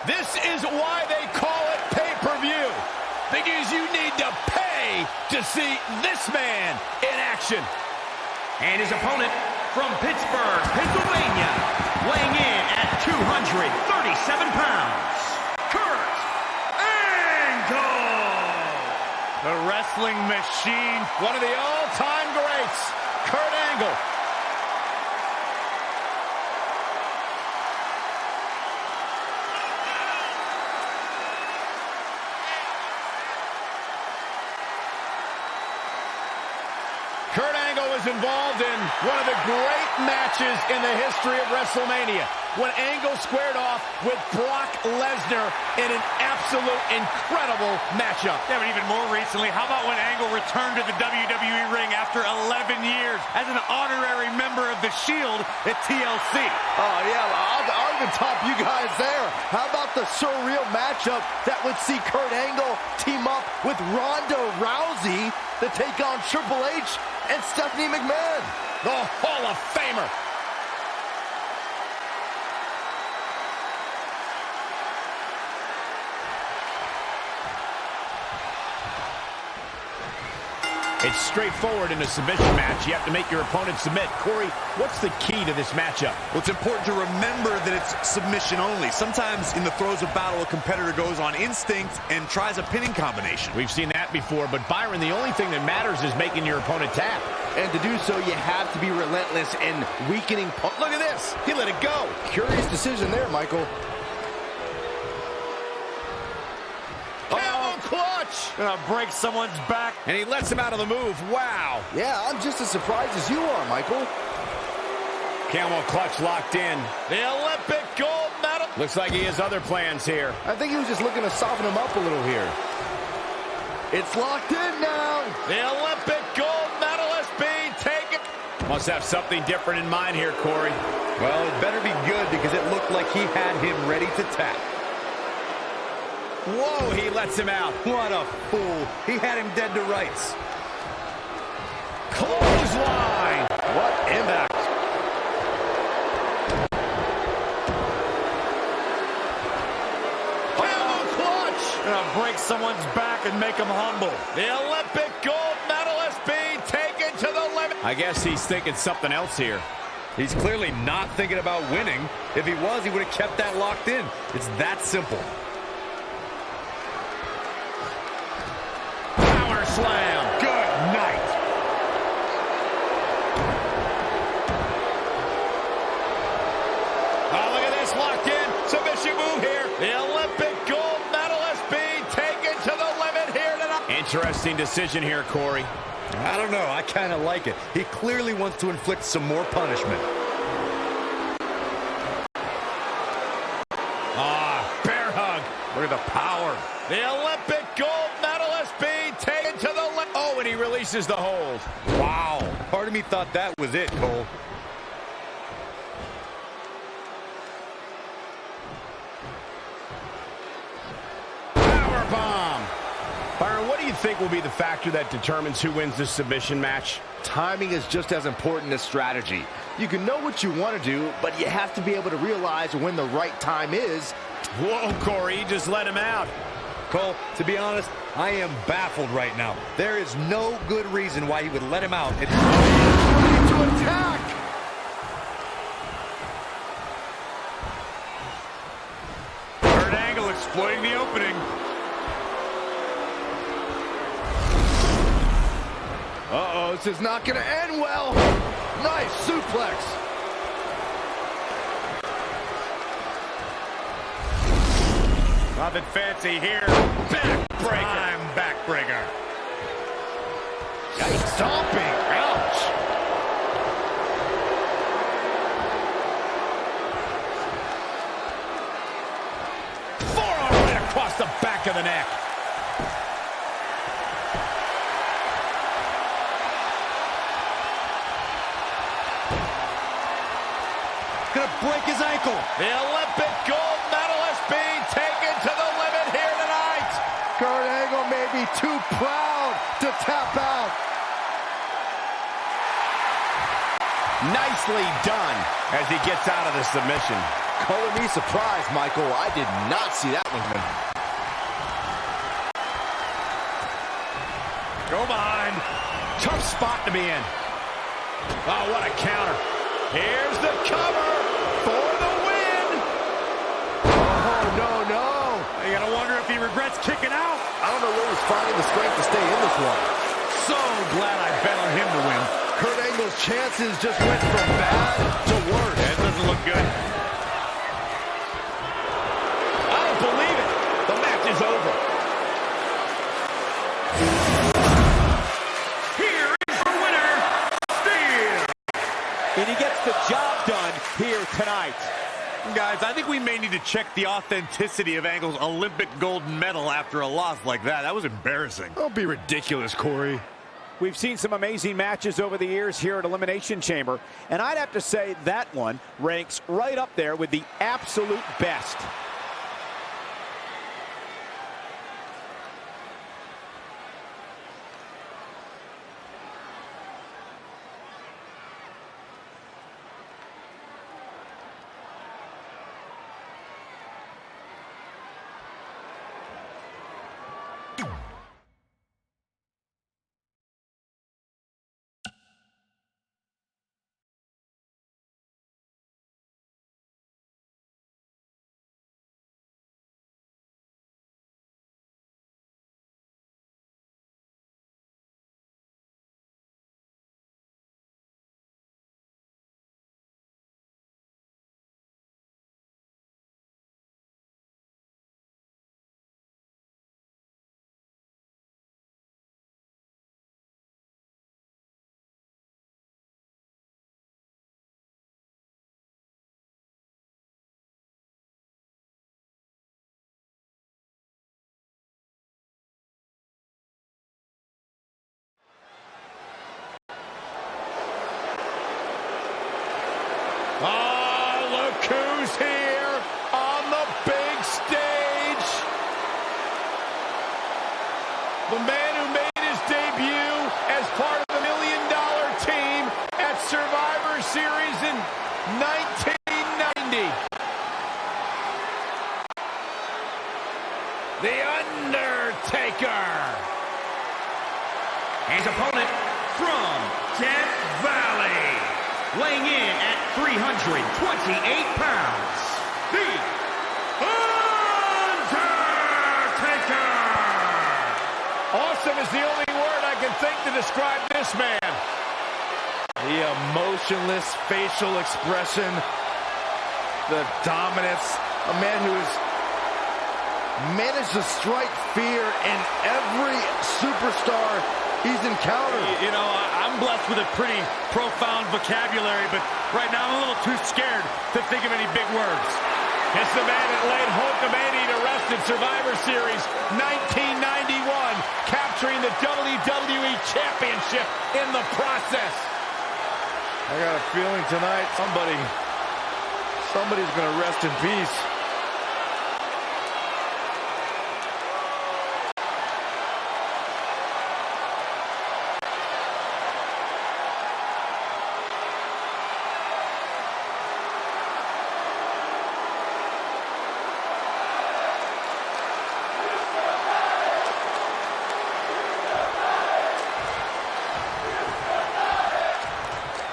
This is why they call it pay-per-view. Because you need to pay to see this man in action. And his opponent from Pittsburgh, Pennsylvania, weighing in at 237 pounds, Kurt Angle. The wrestling machine, one of the all-time greats, Kurt Angle. Kurt Angle was involved in one of the great matches in the history of WrestleMania, when Angle squared off with Brock Lesnar in an absolute incredible matchup. Yeah, but even more recently, how about when Angle returned to the WWE ring after 11 years as an honorary member of the Shield at TLC? Oh, yeah, I'll even top you guys there. How about the surreal matchup that would see Kurt Angle team up with Ronda Rousey to take on Triple H and Stephanie McMahon? The Hall of Famer. It's straightforward in a submission match. You have to make your opponent submit. Corey, what's the key to this matchup? Well, it's important to remember that it's submission only. Sometimes in the throes of battle, a competitor goes on instinct and tries a pinning combination. We've seen that before, but Byron, the only thing that matters is making your opponent tap. And to do so, you have to be relentless and weakening. Look at this. He let it go. Curious decision there, Michael. Gonna break someone's back. And he lets him out of the move. Wow. Yeah, I'm just as surprised as you are, Michael. Camel clutch locked in. The Olympic gold medal. Looks like he has other plans here. I think he was just looking to soften him up a little here. It's locked in now. The Olympic gold medalist being taken. Must have something different in mind here, Corey. Well, it better be good because it looked like he had him ready to tap. Whoa, he lets him out. What a fool. He had him dead to rights. Clothesline. What impact. Camel clutch. Gonna break someone's back and make him humble. The Olympic gold medalist being taken to the limit. I guess he's thinking something else here. He's clearly not thinking about winning. If he was, he would have kept that locked in. It's that simple. Slam. Good night. Oh, look at this, locked in. Submission move here. The Olympic gold medalist being taken to the limit here tonight. Interesting decision here, Corey. I don't know. I kind of like it. He clearly wants to inflict some more punishment. Bear hug. Look at the power. The Olympic gold medalist being taken to the limit. Oh, and he releases the hold. Wow. Part of me thought that was it, Cole. Powerbomb. Byron, what do you think will be the factor that determines who wins this submission match? Timing is just as important as strategy. You can know what you want to do, but you have to be able to realize when the right time is. Whoa, Corey, he just let him out. Cole, to be honest, I am baffled right now. There is no good reason why he would let him out. It's ready to attack. Kurt Angle exploiting the opening. Uh-oh, this is not going to end well. Nice suplex. Nothing fancy here. Backbreaker. Time backbreaker. Yikes. Stomping. Ouch. Forearm right across the back of the neck. Gonna break his ankle. The Olympic gold medalist being taken to the limit here tonight. Kurt Angle may be too proud to tap out. Nicely done as he gets out of the submission. Color me surprised, Michael. I did not see that one coming. Go behind. Tough spot to be in. Oh, what a counter. Here's the cover for the win. Oh, no. You gotta wonder if he regrets kicking out. I don't know where he's finding the strength to stay in this one. So glad I bet on him to win. Kurt Angle's chances just went from bad to worse. That doesn't look good. I don't believe it. The match is over. Here is the winner, Steel. And he gets the job done here tonight. Guys, I think we may need to check the authenticity of Angle's Olympic gold medal after a loss like that. That was embarrassing. Don't be ridiculous, Corey. We've seen some amazing matches over the years here at Elimination Chamber, and I'd have to say that one ranks right up there with the absolute best. Oh, look who's here on the big stage. The man who made his debut as part of the $1 Million Team at Survivor Series in 1990. The Undertaker. His opponent from Death Valley, weighing in at 328 pounds, The Undertaker! Awesome is the only word I can think to describe this man. The emotionless facial expression, the dominance, a man who has managed to strike fear in every superstar he's encountered. You know, I'm blessed with a pretty profound vocabulary, but right now I'm a little too scared to think of any big words. It's the man that laid Hulkamania to rest in Survivor Series 1991, capturing the WWE Championship in the process. I got a feeling tonight somebody's gonna rest in peace.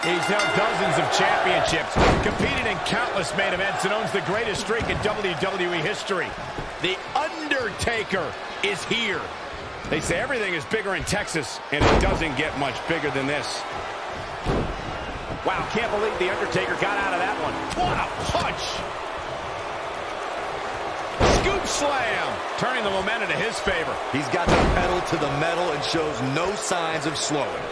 He's held dozens of championships, competed in countless main events, and owns the greatest streak in WWE history. The Undertaker is here. They say everything is bigger in Texas, and it doesn't get much bigger than this. Wow, can't believe The Undertaker got out of that one. What a punch! Scoop slam, turning the momentum to his favor. He's got the pedal to the metal and shows no signs of slowing.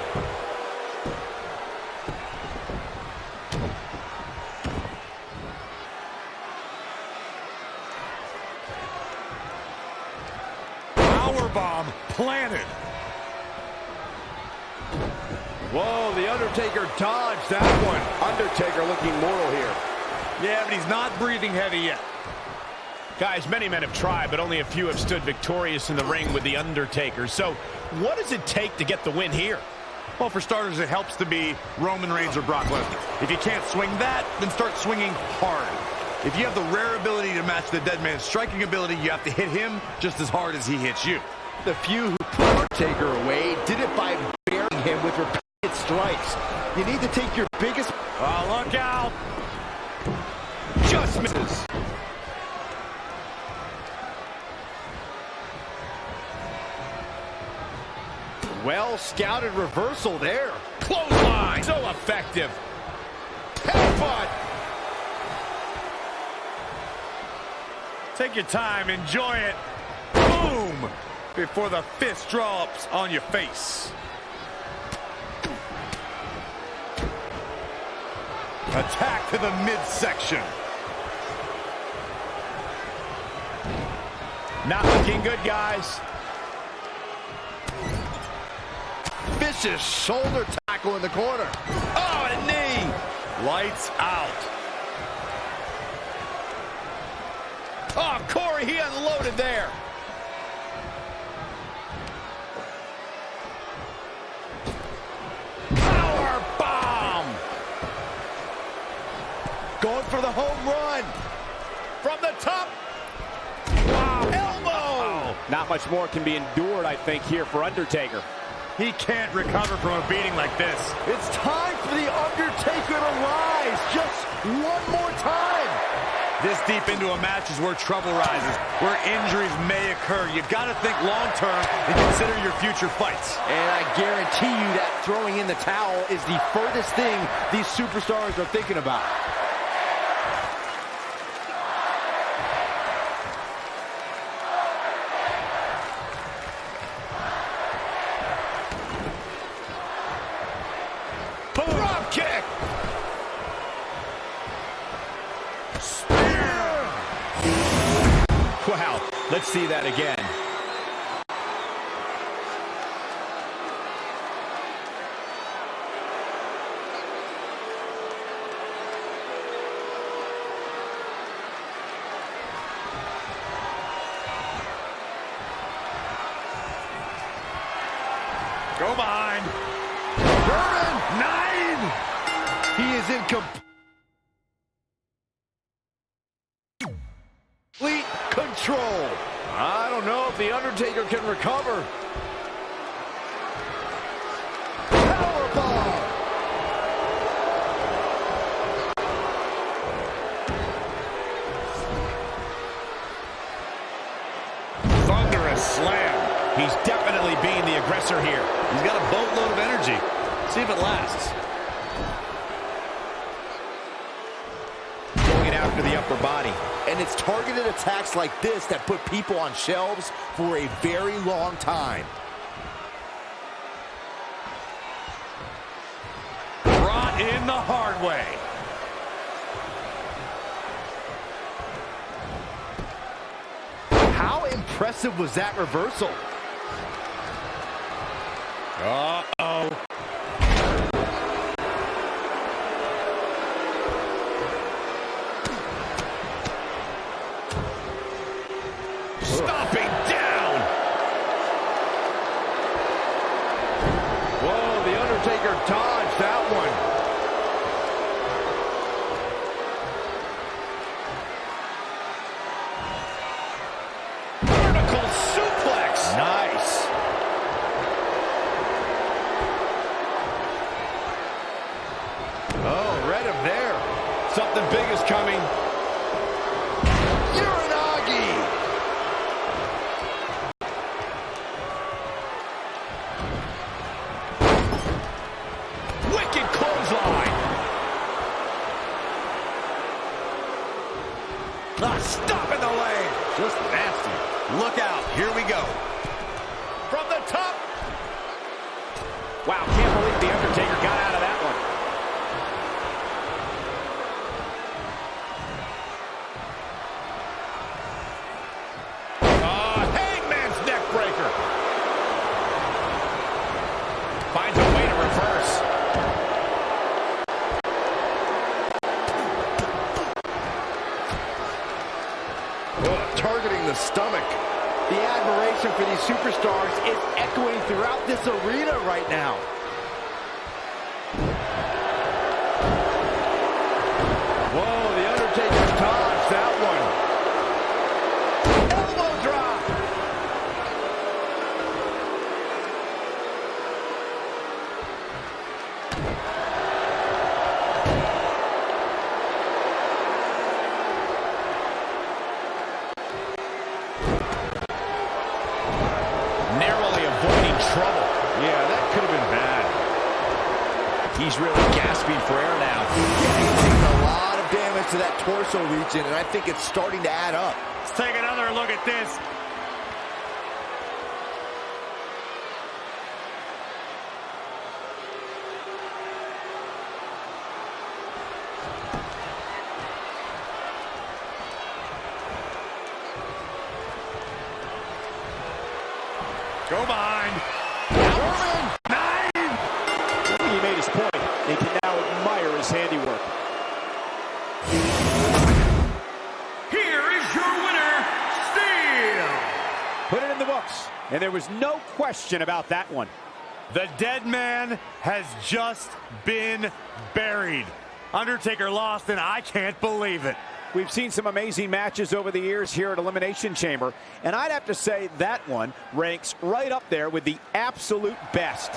Bomb planted. Whoa, The Undertaker dodged that one. Undertaker looking mortal here. Yeah, but he's not breathing heavy yet. Guys, many men have tried, but only a few have stood victorious in the ring with The Undertaker. So, what does it take to get the win here? Well, for starters, it helps to be Roman Reigns or Brock Lesnar. If you can't swing that, then start swinging hard. If you have the rare ability to match the dead man's striking ability, you have to hit him just as hard as he hits you. The few who put Undertaker away did it by burying him with repeated strikes. You need to take your biggest... Oh, look out! Just misses. Well scouted reversal there. Clothesline. So effective. Headbutt. Take your time, enjoy it. Boom! Before the fist drops on your face. Attack to the midsection. Not looking good, guys. Vicious shoulder tackle in the corner. Oh, and a knee. Lights out. Oh, Corey, he unloaded there. Power bomb. Going for the home run. From the top. Wow. Elbow. Not much more can be endured, I think, here for Undertaker. He can't recover from a beating like this. It's time for the Undertaker to rise. Just one more time. This deep into a match is where trouble rises, where injuries may occur. You've got to think long-term and consider your future fights. And I guarantee you that throwing in the towel is the furthest thing these superstars are thinking about. Drop kick. Wow, let's see that again. Go behind. Vernon! 9! He is in complete control. I don't know if the Undertaker can recover. Powerbomb! Thunderous slam. He's definitely being the aggressor here. He's got a boatload of energy. See if it lasts. Going after the upper body. And it's targeted attacks like this that put people on shelves for a very long time. Brought in the hard way. How impressive was that reversal? Uh-oh. Stomping down. Whoa, the Undertaker dodged that one. Vertical suplex. Nice. Oh, read him there. Something big is coming. Uranagi! Wicked clothesline. Stop in the leg. Just nasty. Look out. Here we go. From the top. Wow, can't believe the Undertaker got out of that one. Hangman's neck breaker. Finds a way to reverse. Targeting the stomach. The admiration for these superstars is echoing throughout this arena right now. Whoa, the Undertaker's dodge he's really gasping for air now. Yeah, he's taking a lot of damage to that torso region, and I think it's starting to add up. Let's take another look at this. Go behind. He made his point. He can now admire his handiwork. Here is your winner, Steel. Put it in the books. And there was no question about that one. The dead man has just been buried. Undertaker lost, and I can't believe it. We've seen some amazing matches over the years here at Elimination Chamber, and I'd have to say that one ranks right up there with the absolute best.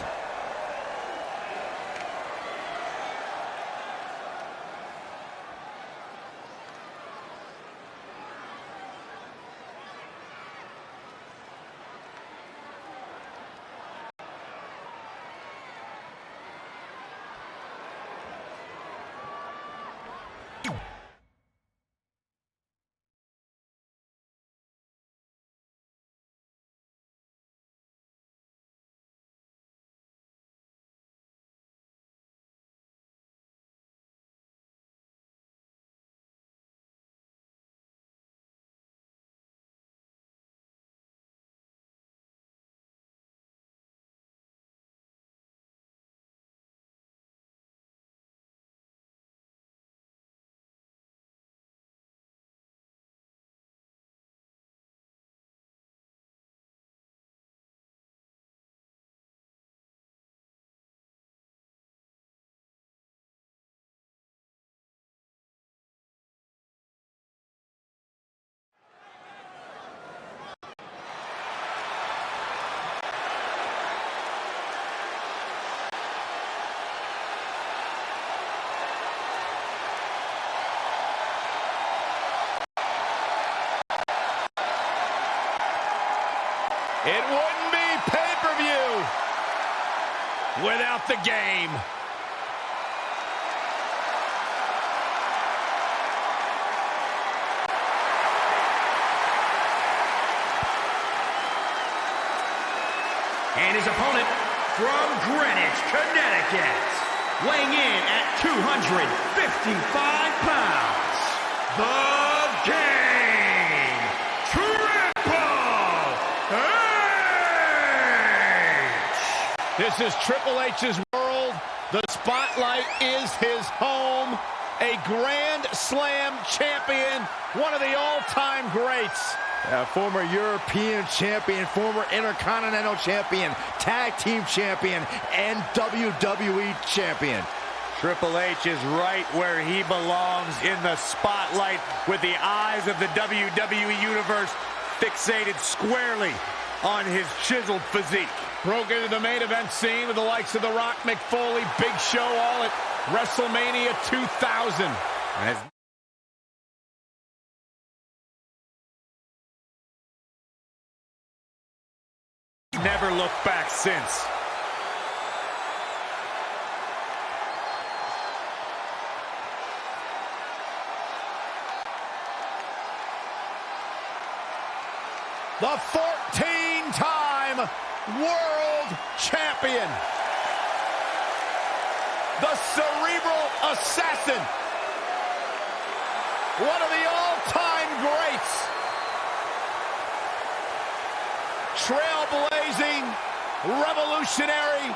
It wouldn't be pay-per-view without the game. And his opponent from Greenwich, Connecticut, weighing in at 255 pounds, the Game, Triple H! This is Triple H's world. The spotlight is his home. A Grand Slam champion, one of the all-time greats. Former European champion, former Intercontinental champion, tag team champion, and WWE champion. Triple H is right where he belongs, in the spotlight, with the eyes of the WWE Universe fixated squarely on his chiseled physique. Broke into the main event scene with the likes of The Rock, Mick Foley, Big Show, all at WrestleMania 2000. Never looked back since. The 14-time world champion. The Cerebral Assassin. One of the all-time greats. Trailblazing, revolutionary.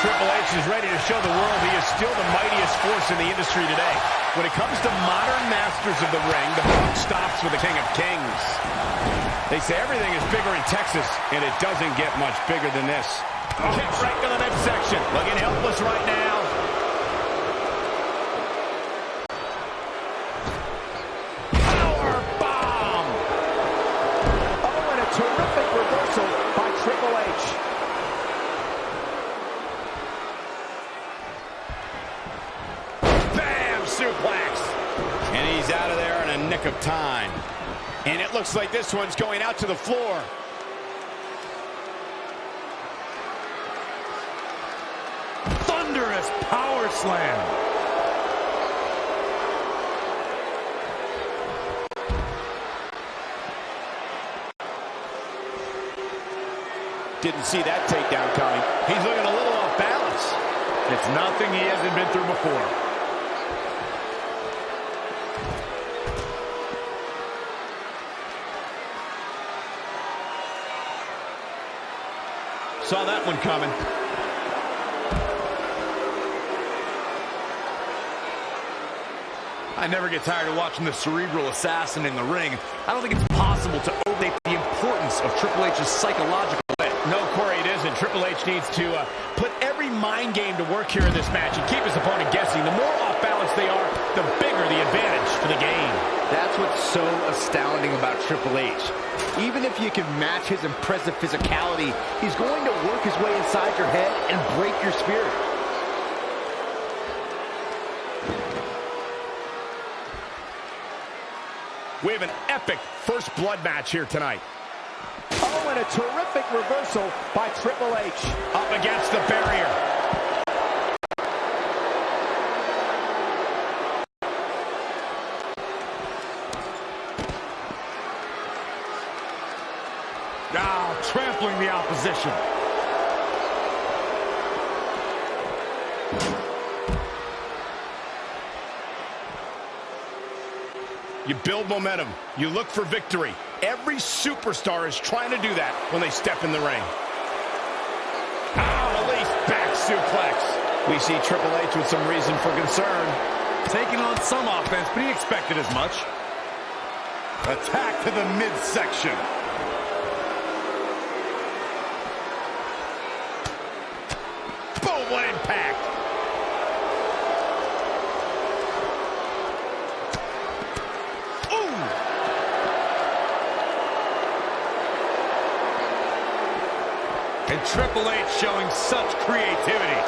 Triple H is ready to show the world he is still the mightiest force in the industry today. When it comes to modern masters of the ring, the buck stops with the King of Kings. They say everything is bigger in Texas, and it doesn't get much bigger than this. Kick right to the midsection. Looking helpless right now. Power bomb. Oh, and a terrific reversal by Triple H. Bam! Suplex. And he's out of there in a nick of time. And it looks like this one's going out to the floor. Thunderous power slam. Didn't see that takedown coming. He's looking a little off balance. It's nothing he hasn't been through before. Saw that one coming. I never get tired of watching the cerebral assassin in the ring. I don't think it's possible to overstate the importance of Triple H's psychological hit. No, Corey, it isn't. Triple H needs to put every mind game to work here in this match and keep his opponent guessing. The more off balance they are, the bigger the advantage for the game. That's what's so astounding about Triple H. Even if you can match his impressive physicality, he's going to work his way inside your head and break your spirit. We have an epic first blood match here tonight. Oh, and a terrific reversal by Triple H. Up against the barrier. Now trampling the opposition. You build momentum. You look for victory. Every superstar is trying to do that when they step in the ring. Release back suplex. We see Triple H with some reason for concern. Taking on some offense, but he expected as much. Attack to the midsection. Boom, what impact. And Triple H showing such creativity.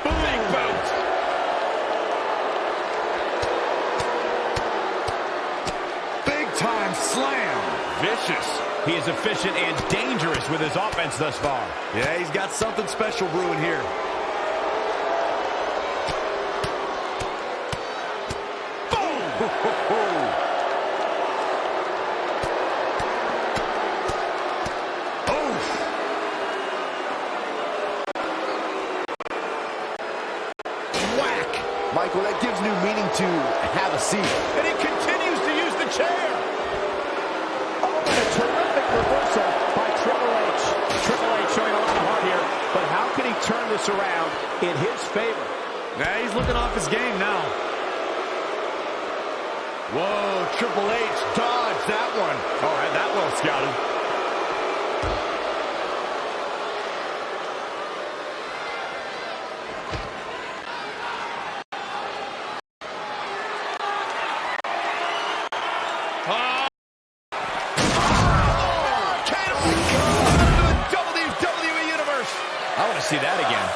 Big boot. Big time slam. Vicious. He is efficient and dangerous with his offense thus far. Yeah, he's got something special brewing here. Michael, that gives new meaning to have a seat. And he continues to use the chair. Oh, and a terrific reversal by Triple H. Triple H showing a lot of heart here, but how can he turn this around in his favor? Yeah, he's looking off his game now. Whoa, Triple H dodged that one. All right, that well scouted. I want to see that again.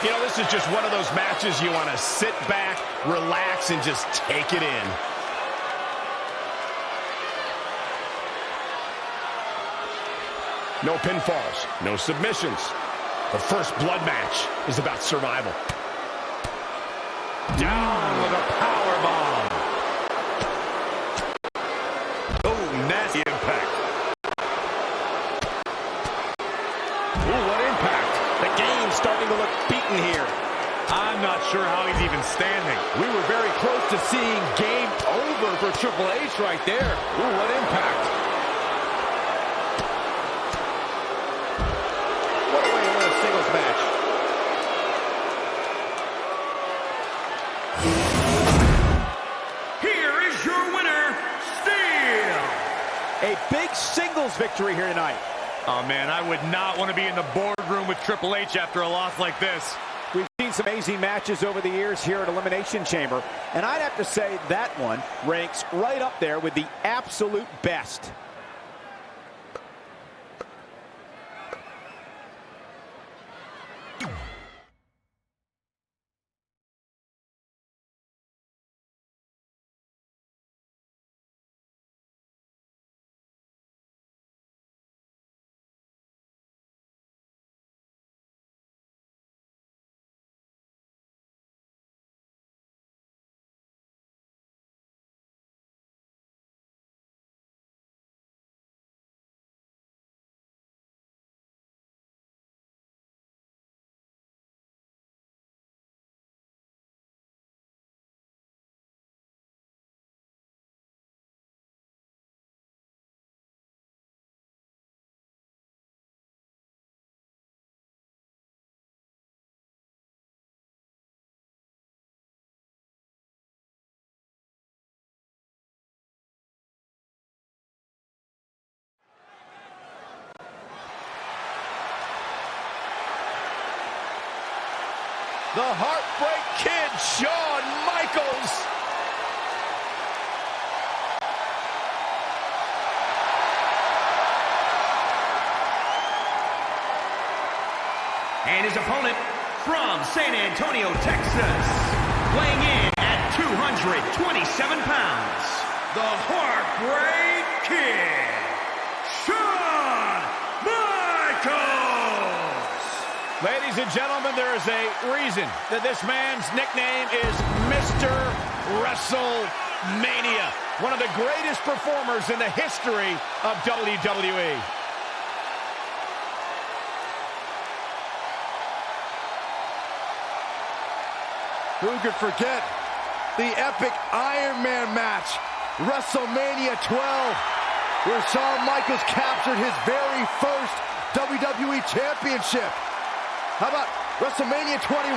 You know, this is just one of those matches you want to sit back, relax, and just take it in. No pinfalls, no submissions. The first blood match is about survival. Down with a power bomb. Oh, nasty impact. Ooh, what impact. The game's starting to look beaten hurting here. I'm not sure how he's even standing. We were very close to seeing game over for Triple H right there. Ooh, what impact. What a way to win a singles match. Here is your winner, Steel. A big singles victory here tonight. Oh, man, I would not want to be in the boardroom with Triple H after a loss like this. We've seen some amazing matches over the years here at Elimination Chamber, and I'd have to say that one ranks right up there with the absolute best. The Heartbreak Kid, Shawn Michaels. And his opponent from San Antonio, Texas, weighing in at 227 pounds, the Heartbreak Kid, Shawn Michaels. Ladies and gentlemen, there is a reason that this man's nickname is Mr. WrestleMania. One of the greatest performers in the history of WWE. Who could forget the epic Iron Man match, WrestleMania 12, where Shawn Michaels captured his very first WWE Championship. How about WrestleMania 21?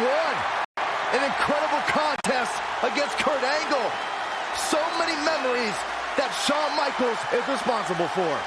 An incredible contest against Kurt Angle. So many memories that Shawn Michaels is responsible for.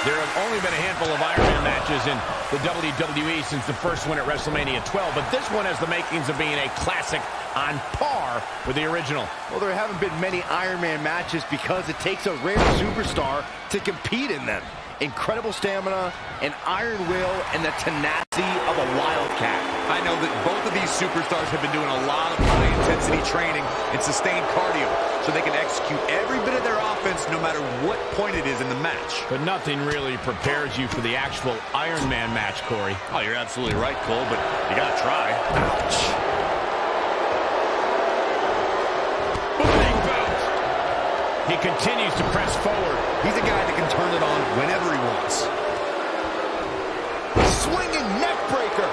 There have only been a handful of Iron Man matches in the WWE since the first one at WrestleMania 12, but this one has the makings of being a classic on par with the original. Well, there haven't been many Iron Man matches because it takes a rare superstar to compete in them. Incredible stamina, an iron will, and the tenacity of a wildcat. I know that both of these superstars have been doing a lot of high-intensity training and sustained cardio, so they can execute every bit of their offense no matter what point it is in the match. But nothing really prepares you for the actual Iron Man match, Corey. Oh, you're absolutely right, Cole, but you gotta try. Ouch. Bleeding bout. He continues to press forward. He's a guy that can turn it on whenever he wants. Swinging neck breaker.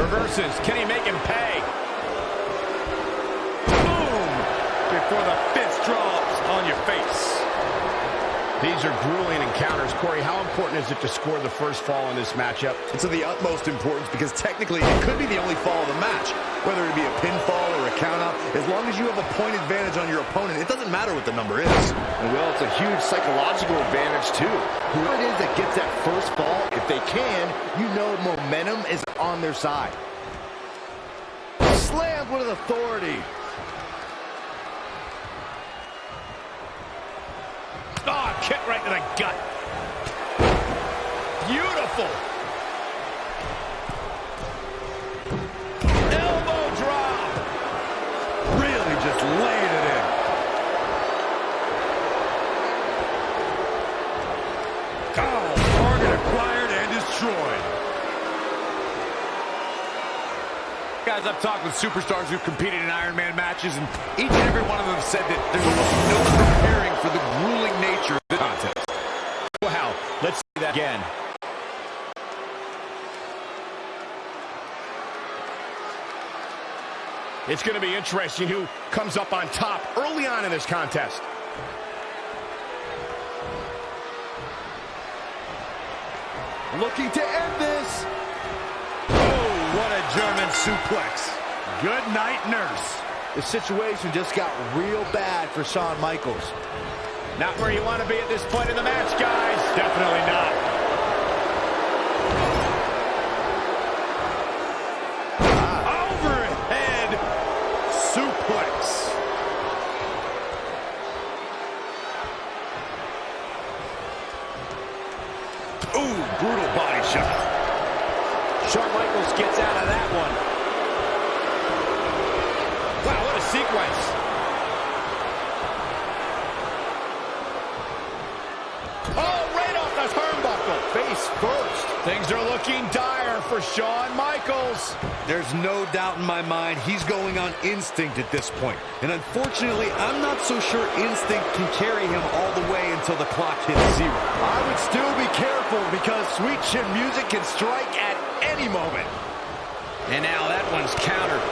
Reverses. Can he make him pay? Boom! Before the fist drops on your face. These are grueling encounters. Corey, how important is it to score the first fall in this matchup? It's of the utmost importance because technically it could be the only fall of the match. Whether it be a pinfall or a countout, as long as you have a point advantage on your opponent, it doesn't matter what the number is. And well, it's a huge psychological advantage too. Whoever it is that gets that first fall, if they can, you know momentum is on their side. Slammed with authority. Oh, kick right to the gut. Beautiful. Elbow drop. Really just laying it in. Oh, target acquired and destroyed. Guys, I've talked with superstars who've competed in Iron Man matches, and each and every one of them said that there was no preparing for the grueling nature of the contest. Wow, let's see that again. It's going to be interesting who comes up on top early on in this contest. Looking to end this. Oh, what a German suplex. Good night, nurse. The situation just got real bad for Shawn Michaels. Not where you want to be at this point in the match, guys. Definitely not. Overhead suplex. Ooh, brutal body shot. Shawn Michaels gets out of that one. Wow, what a sequence. Oh, right off the turnbuckle. Face first. Things are looking dire for Shawn Michaels. There's no doubt in my mind he's going on instinct at this point. And unfortunately, I'm not so sure instinct can carry him all the way until the clock hits 0. I would still be careful because sweet chin music can strike at any moment. And now that one's countered.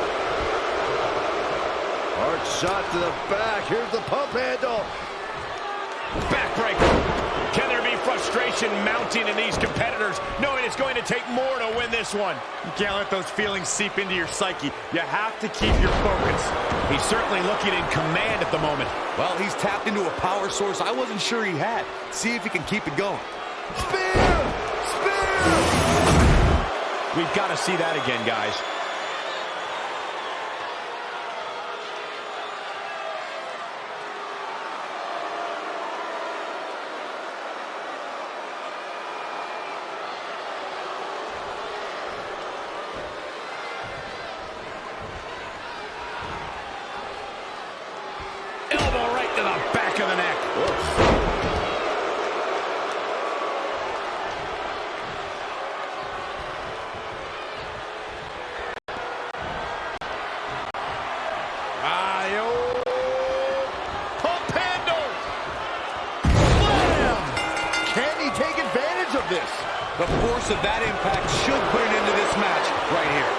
Hard shot to the back. Here's the pump handle. Backbreaker. Can there be frustration mounting in these competitors, knowing it's going to take more to win this one? You can't let those feelings seep into your psyche. You have to keep your focus. He's certainly looking in command at the moment. Well, he's tapped into a power source I wasn't sure he had. See if he can keep it going. Spear! Spear! We've got to see that again, guys. Elbow right to the back of the neck. Pump handle. Bam! Can he take advantage of this? The force of that impact should put an end to this match right here.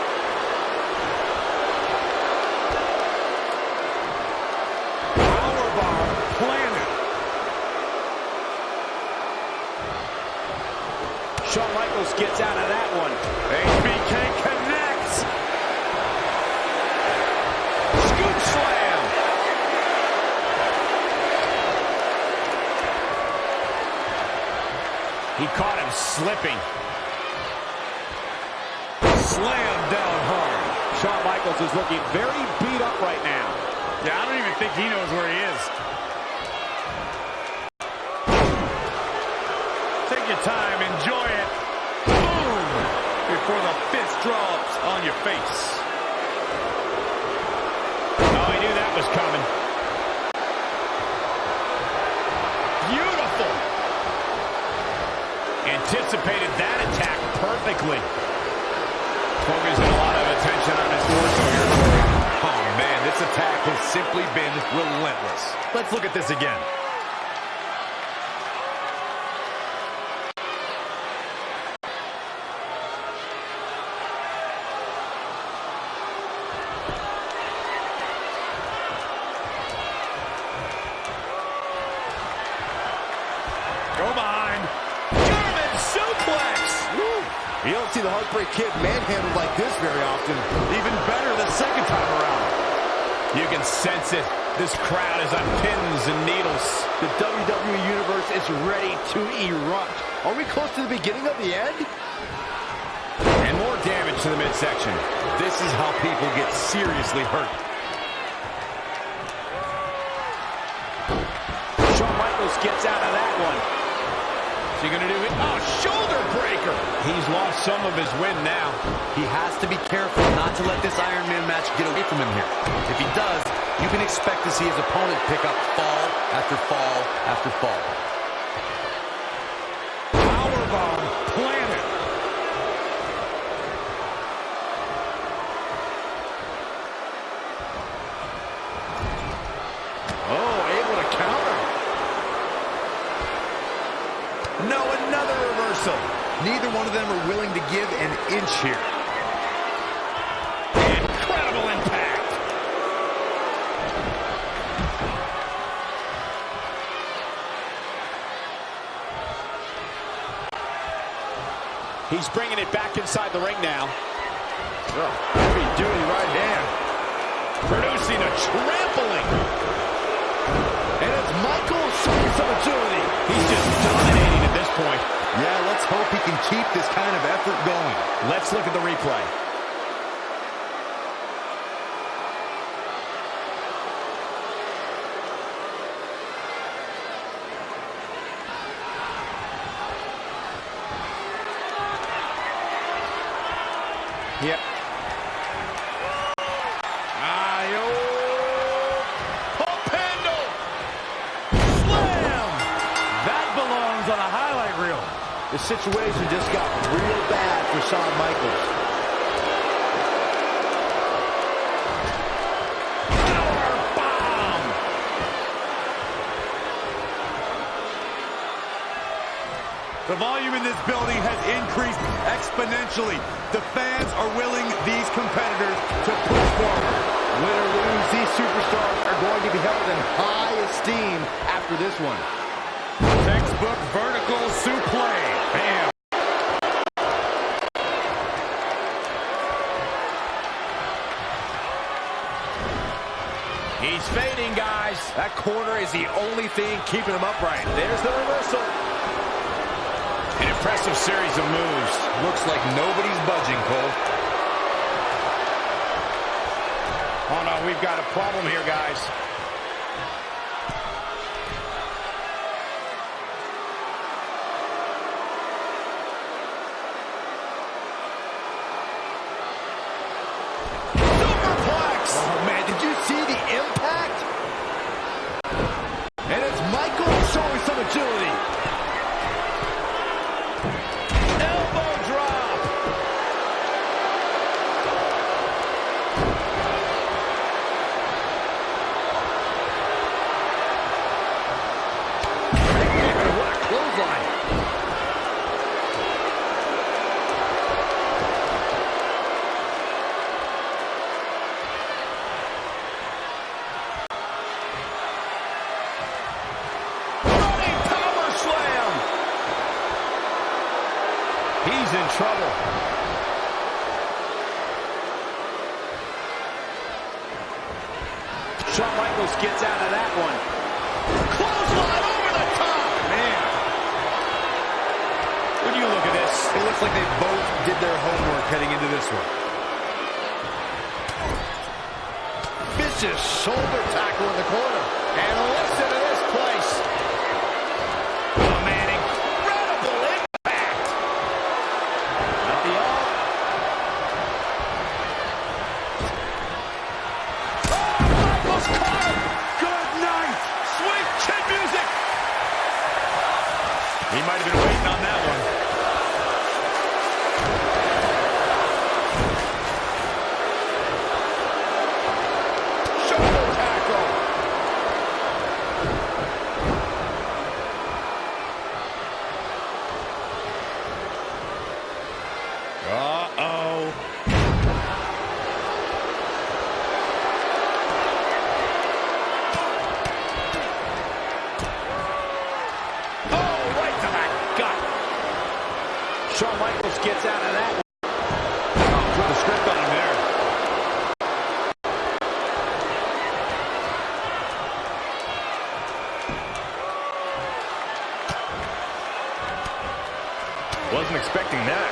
Powerbomb planted. Shawn Michaels gets out of that one. HBK connects. Scoop slam. He caught him slipping. Slam down hard. Shawn Michaels is looking very beat up right now. Yeah, I don't even think he knows where he is. Take your time, enjoy it. Boom! Before the fist drops on your face. Oh, he knew that was coming. Beautiful. Anticipated that attack perfectly. Focusing a lot of attention on his torso here. Oh, man, this attack has simply been relentless. Let's look at this again. Go behind. German suplex. Woo. You don't see the Heartbreak Kid manhandled like this very often. Even better the second time around. You can sense it. This crowd is on pins and needles. The WWE Universe is ready to erupt. Are we close to the beginning of the end? And more damage to the midsection. This is how people get seriously hurt. Shawn Michaels gets out of that one. Is he going to do it? Oh, shoulder breaker. He's lost some of his wind now. He has to be careful not to let this Iron Man match get away from him here. If he does, you can expect to see his opponent pick up fall after fall after fall. Powerbomb planted. No, another reversal. Neither one of them are willing to give an inch here. Incredible impact. He's bringing it back inside the ring now. Heavy-duty right hand. Producing a trampling. And it's Michael showing some agility. He's just dominating at this point. Yeah, let's hope he can keep this kind of effort going. Let's look at the replay. Yep. Popendo! Slam! That belongs on a highlight reel. The situation just got real bad for Shawn Michaels. Powerbomb! The volume in this building has increased exponentially. The fans are willing these competitors to push forward. Win or lose, these superstars are going to be held in high esteem after this one. Textbook vertical suplex. Bam. He's fading, guys. That corner is the only thing keeping him upright. There's the reversal. An impressive series of moves. Looks like nobody's budging, Cole. Oh, no, we've got a problem here, guys. Superplex! Oh, man, did you see the impact? And it's Michael showing some agility. Elbow drop. Man, what a clothesline. Running power slam. He's in trouble. Shawn Michaels gets out of that one. Clothesline over the top. Man. When you look at this, It looks like they both did their homework heading into this one. Vicious shoulder tackle in the corner. and listen to this place. Oh, man, incredible impact. Not the all. Oh, Michaels caught him. Good night. Sweet chin music. He might have been waiting on that one. Shoulder tackle. Uh-oh. Oh, right to the gut. Shawn Michaels gets out of that one. Put the script on him there. Wasn't expecting that.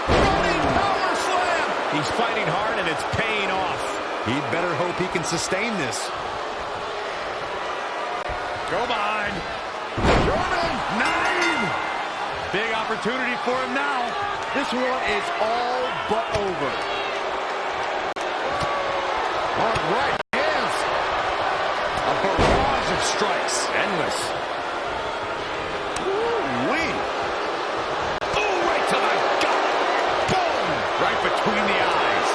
Running power slam. He's fighting hard and it's paying off. He'd better hope he can sustain this. Go behind. German 9. Big opportunity for him now. This one is all but over. Hard right hands. A barrage of strikes. Endless. Ooh-wee. Oh, right to the gut. Boom. Right between the eyes.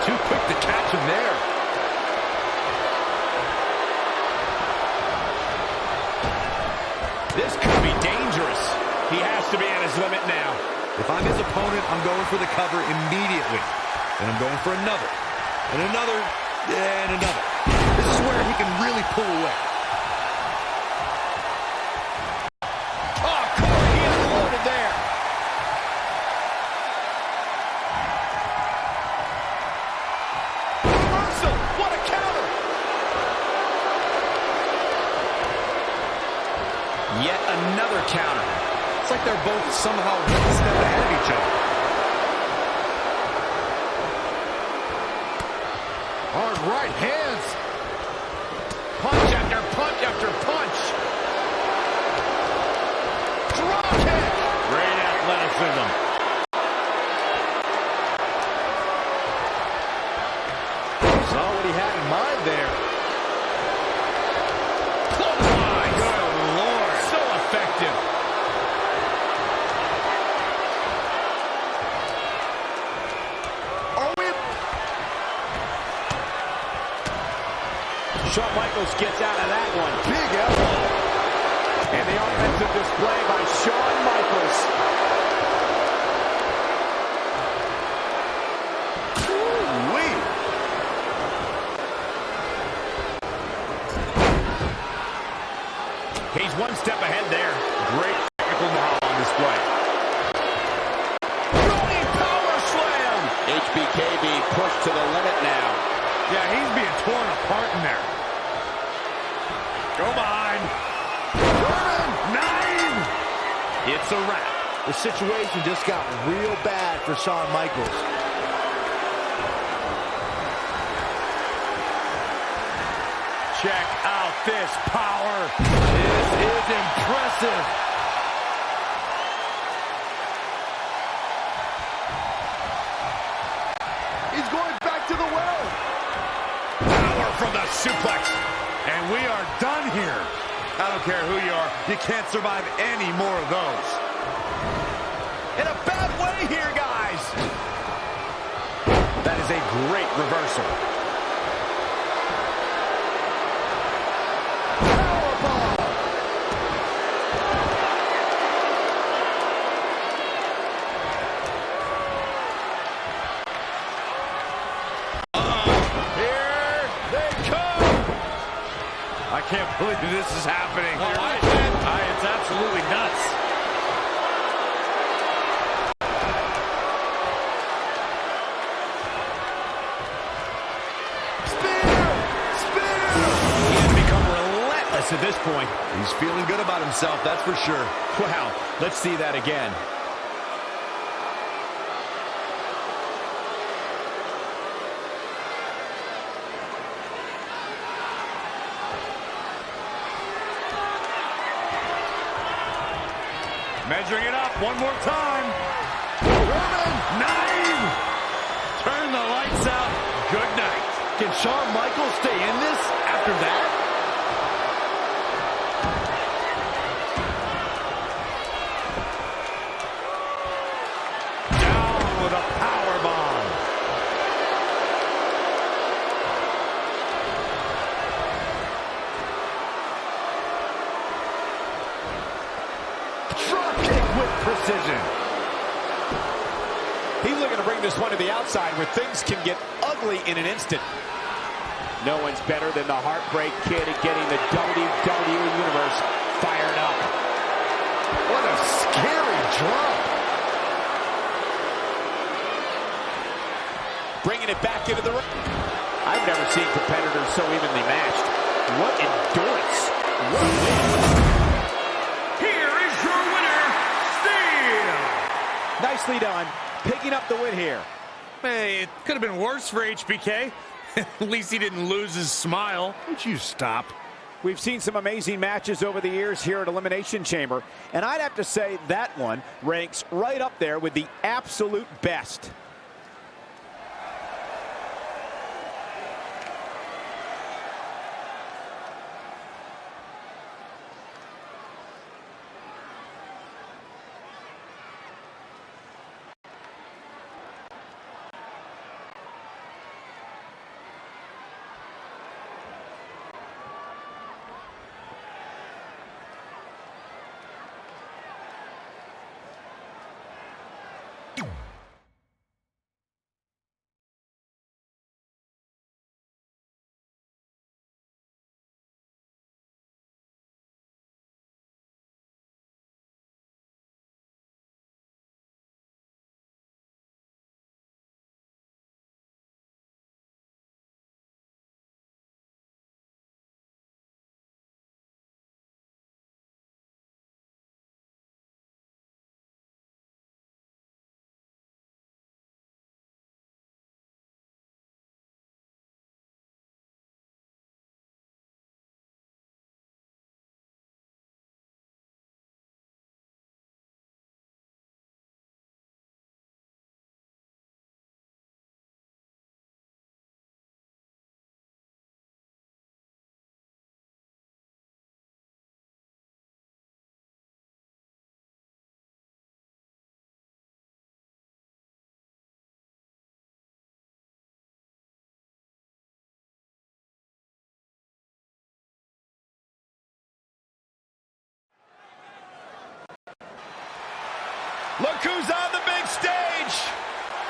Too quick to catch him there. If I'm his opponent, I'm going for the cover immediately. And I'm going for another. And another. And another. This is where he can really pull away. Oh, Corey, he unloaded there. Reversal. What a counter. Yet another counter. It's like they're both somehow one step ahead of each other. Hard right hands. Punch after punch after punch. Drop kick. Great athleticism. Saw what he had in mind there. Oh my good Lord. So effective. Shawn Michaels gets out of that one. Big elbow. And the offensive display by Shawn Michaels. Ooh-wee. He's one step ahead there. Great technical know-how on display. Running power slam. HBK being pushed to the limit now. Yeah, he's being torn apart in there. Go behind. 9! It's a wrap. The situation just got real bad for Shawn Michaels. Check out this power. This is impressive. He's going back to the well. Power from the suplex. And we are done here. I don't care who you are. You can't survive any more of those. In a bad way here, guys. That is a great reversal. Powerbomb. Here they come. I can't believe this is happening. It's absolutely nuts. He has become relentless at this point. He's feeling good about himself, that's for sure. Wow, let's see that again. Measuring it up one more time. Roman. 9! Turn the lights out. Good night. Can Shawn Michaels stay in this after that? Down with a power bomb. Drop kick with precision. He's looking to bring this one to the outside where things can get ugly in an instant. No one's better than the Heartbreak Kid at getting the WWE Universe fired up. What a scary drop. Bringing it back into the ring. I've never seen competitors so evenly matched. What endurance. What a win. Here is your winner, Steel. Nicely done. Picking up the win here. Hey, it could have been worse for HBK. At least he didn't lose his smile. Would you stop? We've seen some amazing matches over the years here at Elimination Chamber, and I'd have to say that one ranks right up there with the absolute best. Look who's on the big stage.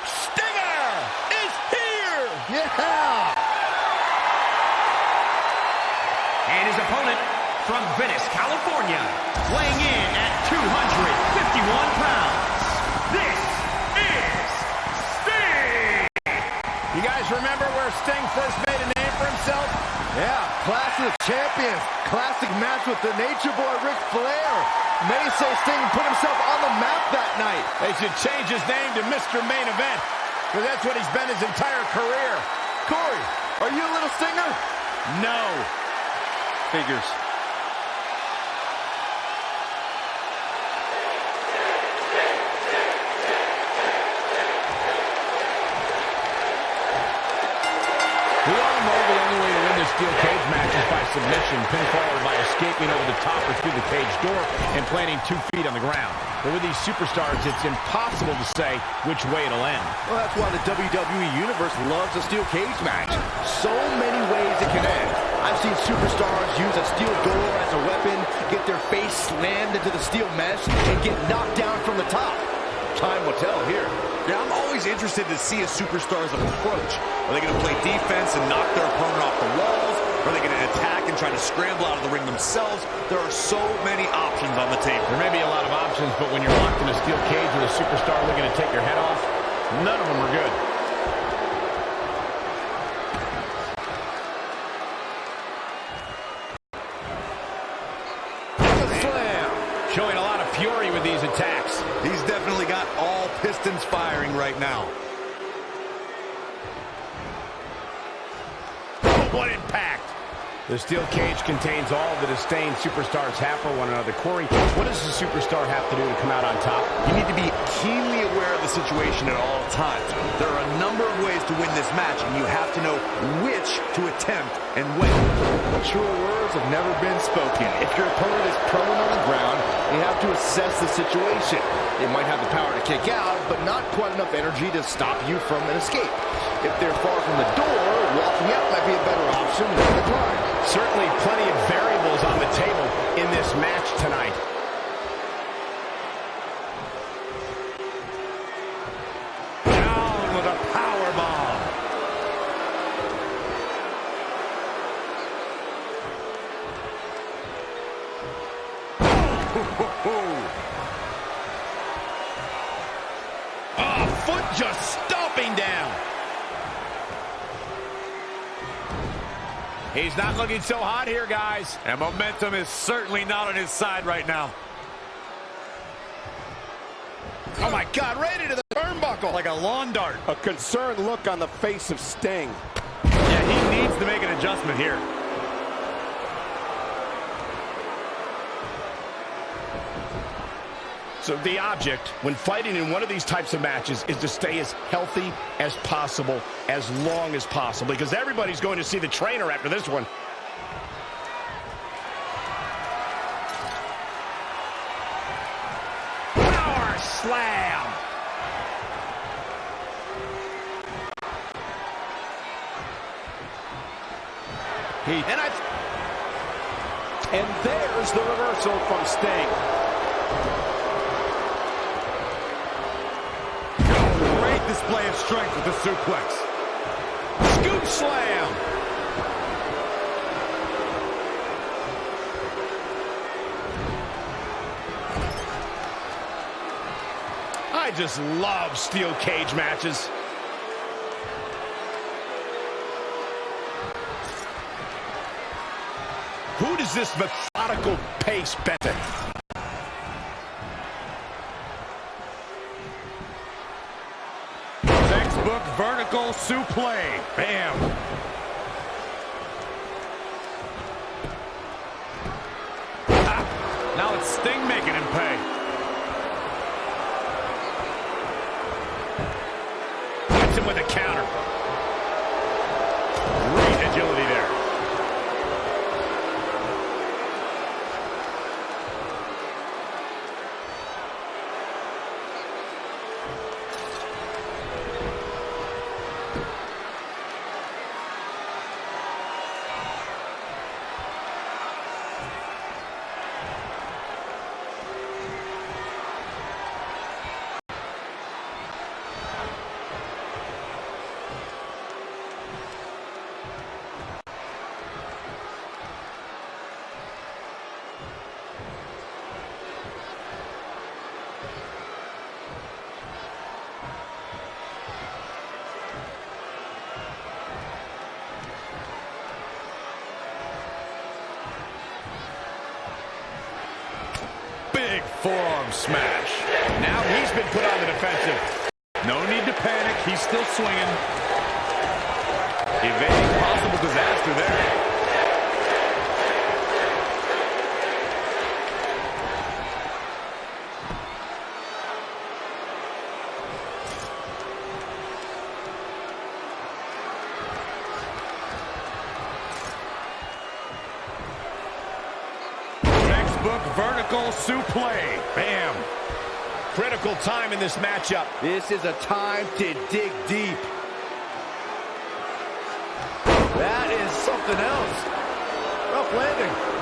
Stinger is here. Yeah. And his opponent from Venice, California, weighing in at 251 pounds, this is Sting! You guys remember where Sting first made a name for himself? Yeah, Clash of the Champions. Classic match with the Nature Boy, Ric Flair. Many say Sting put himself on the map that night. They should change his name to Mr. Main Event, because that's what he's been his entire career. Corey, are you a little Stinger? No. Figures. We all know the only way to win this steel cage match is by submission, pinfall, or by escaping over the top or through the cage door and planting 2 feet on the ground. But with these superstars, it's impossible to say which way it'll end. Well, that's why the WWE Universe loves a steel cage match. So many ways it can end. I've seen superstars use a steel door as a weapon, get their face slammed into the steel mesh, and get knocked down from the top. Time will tell here. Yeah, I'm always interested to see a superstar's approach. Are they going to play defense and knock their opponent off the walls? Are they going to attack and try to scramble out of the ring themselves? There are so many options on the table. There may be a lot of options, but when you're locked in a steel cage with a superstar looking to take your head off, none of them are good. Showing a lot of fury with these attacks. He's definitely got all pistons firing right now. Oh, what impact. The steel cage contains all the disdain superstars have for one another. Corey, what does the superstar have to do to come out on top? You need to be keenly aware of the situation at all times. There are a number of ways to win this match, and you have to know which to attempt and when. Truer words have never been spoken. If your opponent is prone on the ground, you have to assess the situation. They might have the power to kick out, but not quite enough energy to stop you from an escape. If they're far from the door, walking out might be a better option than the climb. Certainly plenty of variables on the table in this match tonight. Down with a power bomb. Oh, foot just stomping down. He's not looking so hot here, guys. And momentum is certainly not on his side right now. Oh, my God, right into the turnbuckle. Like a lawn dart. A concerned look on the face of Sting. Yeah, he needs to make an adjustment here. So the object, when fighting in one of these types of matches, is to stay as healthy as possible, as long as possible, because everybody's going to see the trainer after this one. Power slam. And there's the reversal from Sting. Great display of strength with the suplex. Scoop slam. I just love steel cage matches. Who does this methodical pace benefit? Textbook vertical suplex. Bam. Now it's Sting making him pay. Hits him with a counter. Great agility there. Big forearm smash. Now he's been put on the defensive. No need to panic. He's still swinging. Evading possible disaster there. Textbook vertical suplex. Bam. Critical time in this matchup. This is a time to dig deep. That is something else. Rough landing.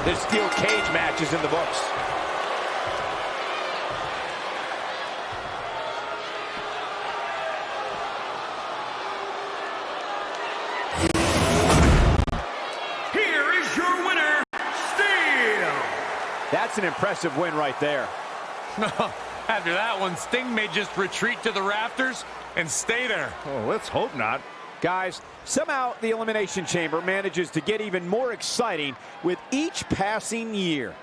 The steel cage match is in the books. Here is your winner, Steel. That's an impressive win right there. After that one, Sting may just retreat to the rafters and stay there. Oh, let's hope not. Guys, somehow the Elimination Chamber manages to get even more exciting with each passing year.